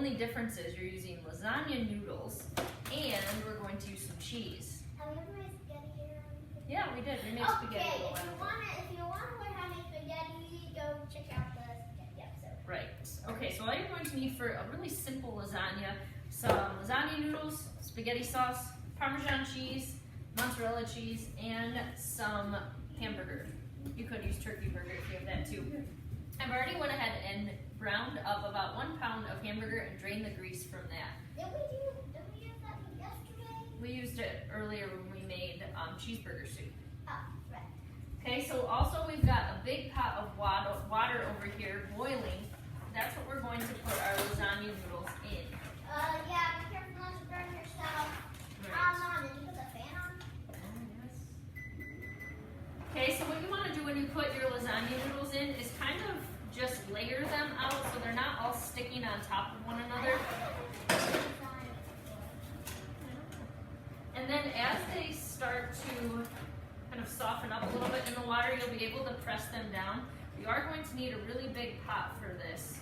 only difference is you're using lasagna noodles and we're going to use some cheese. Have you ever made spaghetti here? Yeah, we did. We made spaghetti. Okay, if you want to learn how to make spaghetti, go check out the spaghetti episode. Right. Okay, so all you're going to need for a really simple lasagna, some lasagna noodles, spaghetti sauce, Parmesan cheese, mozzarella cheese, and some hamburger. You could use turkey burger if you have that too. I've already went ahead and browned up about 1 pound of hamburger and drained the grease from that. Didn't we use that yesterday? We used it earlier when we made cheeseburger soup. Oh, right. Okay, so also we've got a big pot of water over here boiling. That's what we're going to put our lasagna noodles in. Yeah, be careful not to burn yourself. Right. Mom, did you put the fan on? Yes. Okay, so what you want to do when you put your lasagna noodles in is kind of just layer them out so they're not all sticking on top of one another. And then as they start to kind of soften up a little bit in the water, you'll be able to press them down. You are going to need a really big pot for this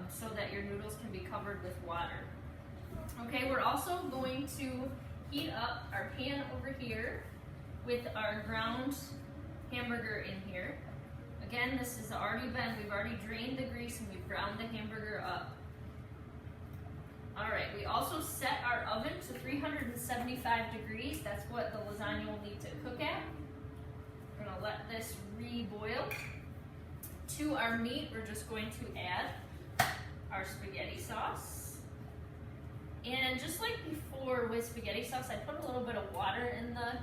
so that your noodles can be covered with water. Okay, we're also going to heat up our pan over here with our ground hamburger in here. Again, this has already we've already drained the grease and we've browned the hamburger up. All right, we also set our oven to 375 degrees. That's what the lasagna will need to cook at. We're gonna let this re-boil. To our meat, we're just going to add our spaghetti sauce. And just like before with spaghetti sauce, I put a little bit of water in the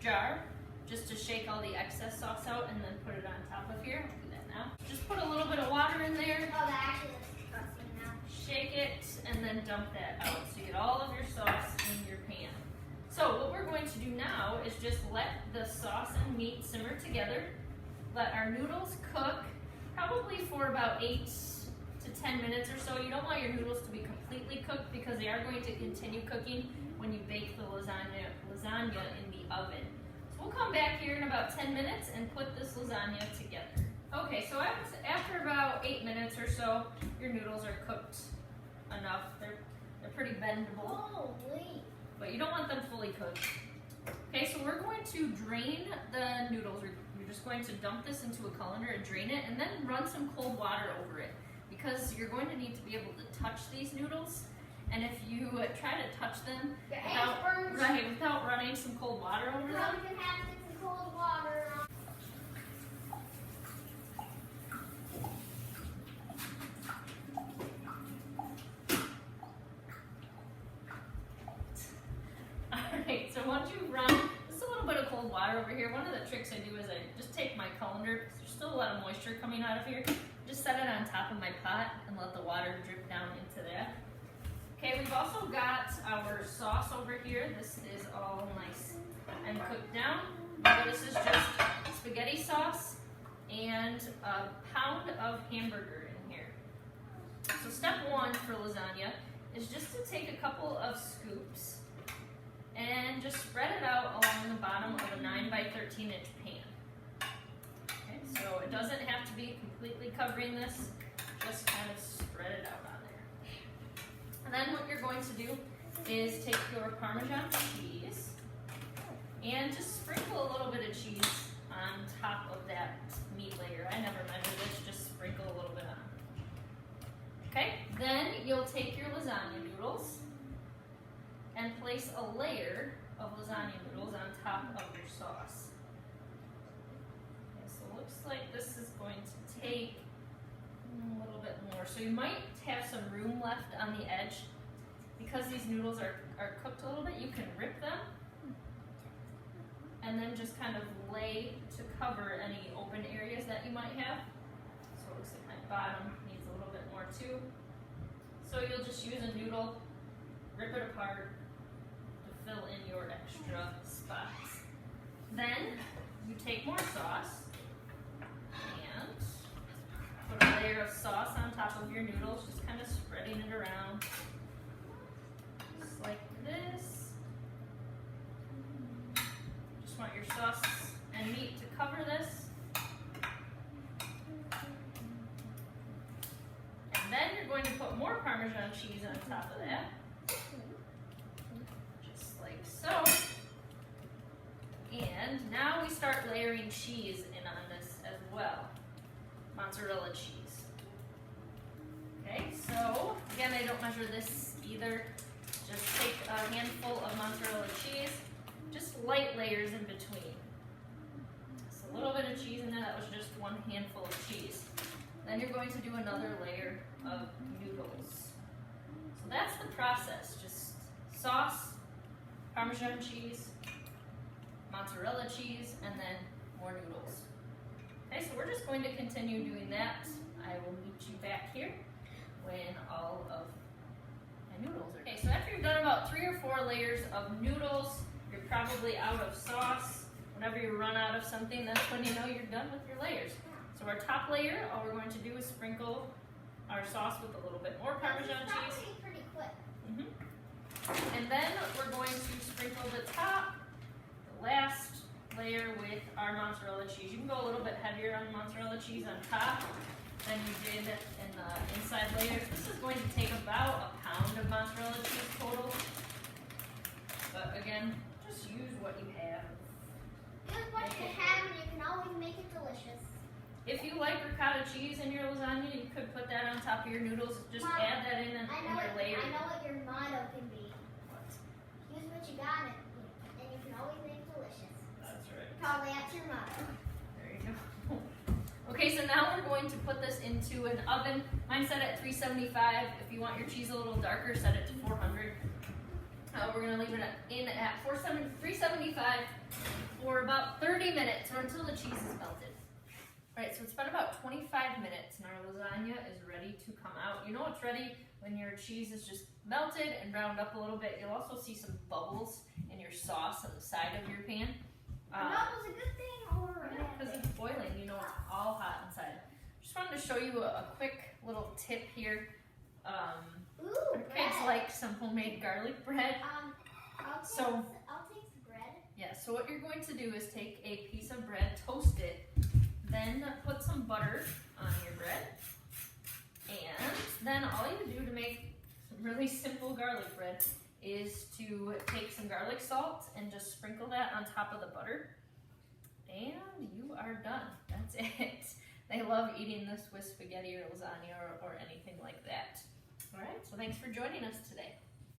jar just to shake all the excess sauce out and then put it on top of here. I'll do that now. Just put a little bit of water in there. Oh, that actually looks disgusting now. Shake it and then dump that out so you get all of your sauce in your pan. So what we're going to do now is just let the sauce and meat simmer together. Let our noodles cook probably for about 8 to 10 minutes or so. You don't want your noodles to be completely cooked because they are going to continue cooking when you bake the lasagna in the oven. So we'll come back here in about 10 minutes and put this lasagna together. Okay, so after about 8 minutes or so, your noodles are cooked enough. They're pretty bendable. Holy. But you don't want them fully cooked. Okay, so we're going to drain the noodles. You're just going to dump this into a colander and drain it, and then run some cold water over it because you're going to need to be able to touch these noodles. And if you try to touch them without running some cold water over them, You can have some cold water on. Alright, so once you run just a little bit of cold water over here, one of the tricks I do is I just take my colander, because there's still a lot of moisture coming out of here, just set it on top of my pot and let the water drip down into that. Okay, we've also got our sauce over here. This is all nice and cooked down. So this is just spaghetti sauce and a pound of hamburger in here. So step one for lasagna is just to take a couple of scoops and just spread it out along the bottom of a 9 by 13 inch pan. Okay, so it doesn't have to be completely covering this, just kind of spread it out on there. And then what you're going to do is take your Parmesan cheese and just sprinkle a little bit of cheese on top of that meat layer. I never measure this, just sprinkle a little bit on. Okay, then you'll take your lasagna noodles and place a layer of lasagna noodles on top of your sauce. Okay, so it looks like this is going to take a little bit more. So you might have some room left on the edge. Because these noodles are cooked a little bit, you can rip them and then just kind of lay to cover any open areas that you might have. So it looks like my bottom needs a little bit more too. So you'll just use a noodle, rip it apart to fill in your extra spots. Then you take more sauce and put a layer of sauce on top of your noodles, just kind of spreading it around. Just like this. Just want your sauce and meat to cover this. And then you're going to put more Parmesan cheese on top of that. Just like so. And now we start layering cheese in on this as well. Mozzarella cheese. Okay, so again, I don't measure this either. Just take a handful of mozzarella cheese, just light layers in between. Just a little bit of cheese in there, that was just one handful of cheese. Then you're going to do another layer of noodles. So that's the process, just sauce, Parmesan cheese, mozzarella cheese, and then more noodles. Okay, so we're just going to continue doing that. I will meet you back here when all of my noodles are. Okay, so after you've done about 3 or 4 layers of noodles, you're probably out of sauce. Whenever you run out of something, that's when you know you're done with your layers. So our top layer, all we're going to do is sprinkle our sauce with a little bit more Parmesan cheese. Pretty quick. And then we're going to sprinkle the top, the last layer with our mozzarella cheese. You can go a little bit heavier on the mozzarella cheese on top than you did in the inside layers. This is going to take about 1 pound of mozzarella cheese total. But again, just use what you have. Use what you have and you can always make it delicious. If you like ricotta cheese in your lasagna, you could put that on top of your noodles. Just Mom, add that in your layer. I know what your motto can be. What? Use what you got and you can always make it delicious. That's right. Probably that's your motto. There you go. Okay, so now we're going to put this into an oven. Mine's set at 375. If you want your cheese a little darker, set it to 400. We're going to leave it in at 375 for about 30 minutes or until the cheese is melted. Alright, so it's been about 25 minutes and our lasagna is ready to come out. You know it's ready when your cheese is just melted and browned up a little bit. You'll also see some bubbles in your sauce on the side of your pan. That was a good thing or a bad Because thing? it's boiling, you know it's all hot inside. Just wanted to show you a quick little tip here. Ooh, Kids bread. like some homemade garlic bread. I'll take some bread. Yeah, so what you're going to do is take a piece of bread, toast it, then put some butter on your bread, and then all you do to make some really simple garlic bread is to take some garlic salt and just sprinkle that on top of the butter, and you are done. That's it. They love eating this with spaghetti or lasagna or anything like that. All right, so thanks for joining us today.